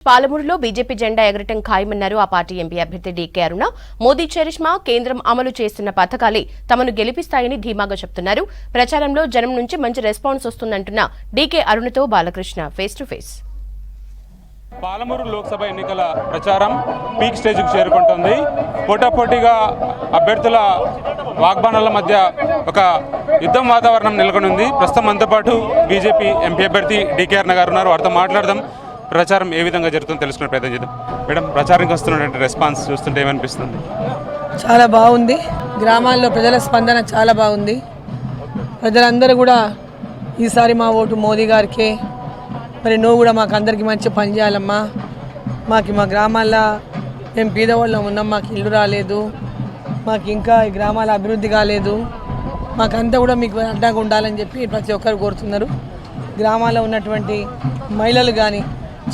పాలమూరులో బీజేపీ జెండా ఎగరటం ఖాయమన్నారు ఆ పార్టీ ఎంపీ అభ్యర్థి డీకే అరుణ. మోదీ చరిష్మా, కేంద్రం అమలు చేస్తున్న పథకాలే తమను గెలిపిస్తాయని ధీమాగా చెప్తున్నారు. ప్రచారంలో జనం నుంచి మంచి రెస్పాన్స్ వస్తుందంటున్న డీకే అరుణతో Balakrishna face to face. Palamuru Lok Sabha ఎన్నికల ప్రచారం పీక్ స్టేజ్కు చేరుకుంటుంది. పోటాపోటీగా అభ్యర్థుల వాగ్బానాల మధ్య ఒక యుద్ధం వాతావరణం నెలకొనుంది. ప్రస్తుతం మనతో పాటు బీజేపీ ఎంపీ అభ్యర్థి డీకే అరుణ గారు ఉన్నారు. వారితో మాట్లాడదాం. ప్రచారం ఏ విధంగా జరుగుతుందో తెలుసుకునే ప్రయత్నం చేద్దాం. మేడం, ప్రచారానికి వస్తున్నటువంటి రెస్పాన్స్ చూస్తుంటే ఏమనిపిస్తుంది? చాలా బాగుంది. గ్రామాల్లో ప్రజల స్పందన చాలా బాగుంది. ప్రజలందరూ కూడా ఈసారి మా ఓటు మోదీ గారికే, మరి నువ్వు కూడా మాకు అందరికీ మంచి పని చేయాలమ్మా, మా గ్రామాల్లో మేము పేదవాళ్ళం ఉన్నాం, మాకు ఇల్లు రాలేదు, మాకు ఇంకా ఈ గ్రామాల అభివృద్ధి కాలేదు, మాకంతా కూడా మీకు అడ్డంగా ఉండాలని చెప్పి ప్రతి ఒక్కరు కోరుతున్నారు. గ్రామాల్లో ఉన్నటువంటి మహిళలు కానీ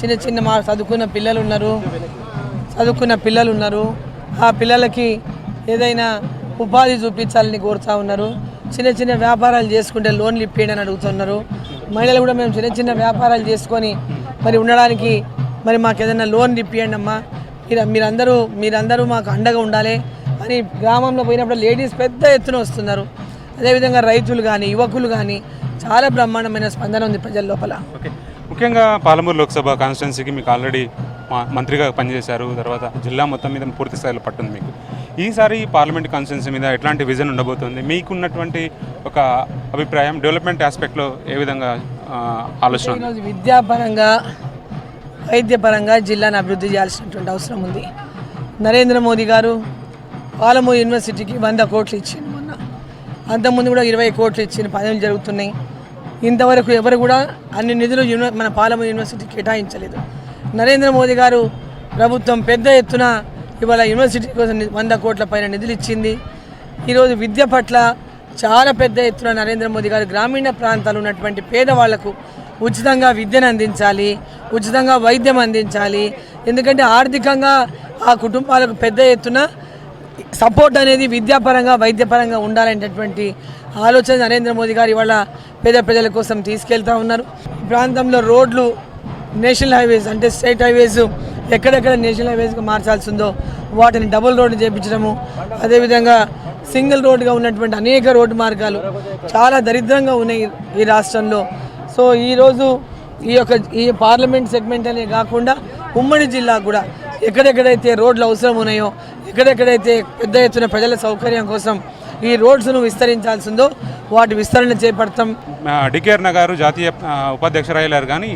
చిన్న మా చదువుకున్న పిల్లలు ఉన్నారు. ఆ పిల్లలకి ఏదైనా ఉపాధి చూపించాలని కోరుతూ ఉన్నారు. చిన్న వ్యాపారాలు చేసుకుంటే లోన్లు ఇప్పియండి అని అడుగుతున్నారు. మహిళలు కూడా మేము చిన్న వ్యాపారాలు చేసుకొని మరి ఉండడానికి మరి మాకు ఏదైనా లోన్ ఇప్పియండి అమ్మా, మీరందరూ మాకు అండగా ఉండాలి అని గ్రామంలో పోయినప్పుడు లేడీస్ పెద్ద ఎత్తున వస్తున్నారు. అదేవిధంగా రైతులు కానీ యువకులు కానీ చాలా బ్రహ్మాండమైన స్పందన ఉంది ప్రజల లోపల. ముఖ్యంగా పాలమూరు లోక్సభ కాన్స్టిట్యున్సీకి మీకు ఆల్రెడీ మంత్రిగా పనిచేశారు. తర్వాత జిల్లా మొత్తం మీద పూర్తి స్థాయిలో పట్టుంది మీకు. ఈసారి పార్లమెంట్ కాన్స్టిట్యున్సీ మీద ఎట్లాంటి విజన్ ఉండబోతుంది? మీకున్నటువంటి ఒక అభిప్రాయం డెవలప్మెంట్ ఆస్పెక్ట్లో ఏ విధంగా ఆలోచన? ఈరోజు విద్యాపరంగా వైద్యపరంగా జిల్లాను అభివృద్ధి చేయాల్సినటువంటి అవసరం ఉంది. నరేంద్ర మోదీ గారు పాలమూరు యూనివర్సిటీకి 100 కోట్లు ఇచ్చింది. మొన్న అంతకుముందు కూడా 20 కోట్లు ఇచ్చిన పనులు జరుగుతున్నాయి. ఇంతవరకు ఎవరు కూడా అన్ని నిధులు మన పాలమూరు యూనివర్సిటీకి కేటాయించలేదు. నరేంద్ర మోదీ గారు ప్రభుత్వం పెద్ద ఎత్తున ఇవాళ యూనివర్సిటీ కోసం 100 కోట్ల పైన నిధులు ఇచ్చింది. ఈరోజు విద్య పట్ల చాలా పెద్ద ఎత్తున నరేంద్ర మోదీ గారు గ్రామీణ ప్రాంతాలు ఉన్నటువంటి పేదవాళ్లకు ఉచితంగా విద్యను అందించాలి, ఉచితంగా వైద్యం అందించాలి. ఎందుకంటే ఆర్థికంగా ఆ కుటుంబాలకు పెద్ద ఎత్తున సపోర్ట్ అనేది విద్యాపరంగా వైద్యపరంగా ఉండాలనేటటువంటి ఆలోచన నరేంద్ర మోదీ గారు ఇవాళ పేద ప్రజల కోసం తీసుకెళ్తూ ఉన్నారు. ఈ ప్రాంతంలో రోడ్లు నేషనల్ హైవేస్ అంటే స్టేట్ హైవేస్ ఎక్కడెక్కడ నేషనల్ హైవేస్గా మార్చాల్సి ఉందో వాటిని డబుల్ రోడ్డు చేయించడము, అదేవిధంగా సింగిల్ రోడ్డుగా ఉన్నటువంటి అనేక రోడ్డు మార్గాలు చాలా దరిద్రంగా ఉన్నాయి ఈ రాష్ట్రంలో. సో ఈరోజు ఈ పార్లమెంట్ సెగ్మెంట్ అనే కాకుండా ఉమ్మడి జిల్లా కూడా ఎక్కడెక్కడైతే రోడ్లు అవసరం ఉన్నాయో, ఎక్కడెక్కడైతే పెద్ద ఎత్తున ప్రజల సౌకర్యం కోసం ఈ రోడ్స్ను విస్తరించాల్సిందో వాటి విస్తరణ చేపడతాం. డీకే అరుణ గారు జాతీయ ఉపాధ్యక్షురాయలేరు కానీ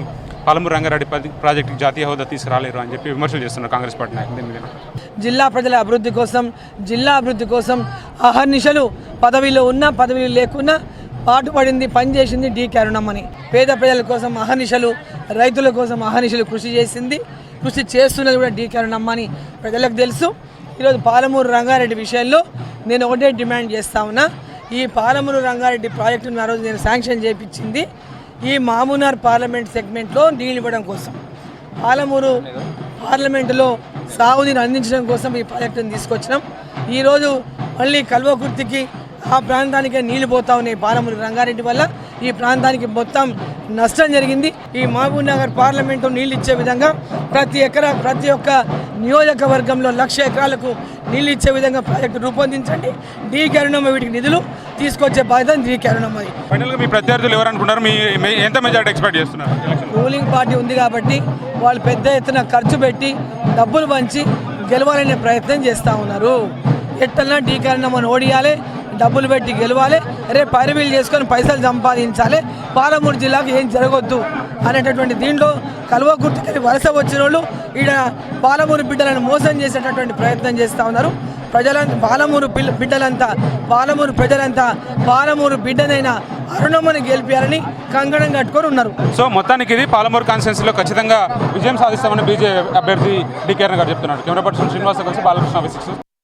పాలమూరు రంగారెడ్డి ప్రాజెక్టుకి జాతీయ హోదా తీసుకురాలేరు అని చెప్పి విమర్శలు చేస్తున్నారు కాంగ్రెస్ పార్టీ నాయకులు. జిల్లా ప్రజల అభివృద్ధి కోసం అహర్నిశలు పదవిలో ఉన్నా పదవిలో లేకున్నా పాటుపడింది, పనిచేసింది డీకే అరుణమ్మని. పేద ప్రజల కోసం అహర్నిశలు, రైతుల కోసం అహర్నిశలు కృషి చేస్తున్నది కూడా డీకే అరుణమ్మని ప్రజలకు తెలుసు. ఈరోజు పాలమూరు రంగారెడ్డి విషయంలో నేను ఒకటే డిమాండ్ చేస్తా ఉన్నా. ఈ పాలమూరు రంగారెడ్డి ప్రాజెక్టును ఆ రోజు నేను శాంక్షన్ చేయించింది ఈ మామునార్ పార్లమెంట్ సెగ్మెంట్లో నీళ్ళు ఇవ్వడం కోసం, పాలమూరు పార్లమెంటులో సాగునీరు అందించడం కోసం ఈ ప్రాజెక్టును తీసుకొచ్చినాం. ఈరోజు మళ్ళీ కల్వకుర్తికి ఆ ప్రాంతానికే నీళ్లు పోతా ఉన్నాయి. పాలమూరు రంగారెడ్డి వల్ల ఈ ప్రాంతానికి మొత్తం నష్టం జరిగింది. ఈ మహబూబ్ నగర్ పార్లమెంటు నీళ్ళు ఇచ్చే విధంగా ప్రతి ఒక్క నియోజకవర్గంలో 1,00,000 ఎకరాలకు నీళ్ళు ఇచ్చే విధంగా ప్రాజెక్టు రూపొందించండి. డీకే అరుణమ్మ వీటికి నిధులు తీసుకొచ్చే బాధ్యత డీకే అరుణమ్మది. ఫైనల్గా మీ ప్రత్యర్థులు ఎవరు అనుకుంటారు? ఎంత మెజారిటీ ఎక్స్పెక్ట్ చేస్తున్నారు? రూలింగ్ పార్టీ ఉంది కాబట్టి వాళ్ళు పెద్ద ఎత్తున ఖర్చు పెట్టి డబ్బులు పంచి గెలవాలనే ప్రయత్నం చేస్తూ ఉన్నారు. ఎట్టన్నా డీకే అరుణమ్మను ఓడియాలి, డబ్బులు పెట్టి గెలవాలి, రేపు పైరవీలు చేసుకొని పైసలు సంపాదించాలి, పాలమూరు జిల్లాకు ఏం జరగొద్దు అనేటటువంటి దీంట్లో కల్వకుర్తికి వలస వచ్చిన వాళ్ళు ఈడ పాలమూరు బిడ్డలను మోసం చేసేటటువంటి ప్రయత్నం చేస్తూ ఉన్నారు. పాలమూరు ప్రజలంతా పాలమూరు బిడ్డనైనా అరుణమ్మని గెలిపారని కంకణం కట్టుకొని ఉన్నారు. సో మొత్తానికి ఇది పాలమూరు కాన్స్టిట్యున్సీలో ఖచ్చితంగా విజయం సాధిస్తామని బీజేపీ అభ్యర్థి డీకే అరుణ గారు చెప్తున్నారు. కెమెరా పర్సన్ శ్రీనివాస కలిసి బాలకృష్ణ.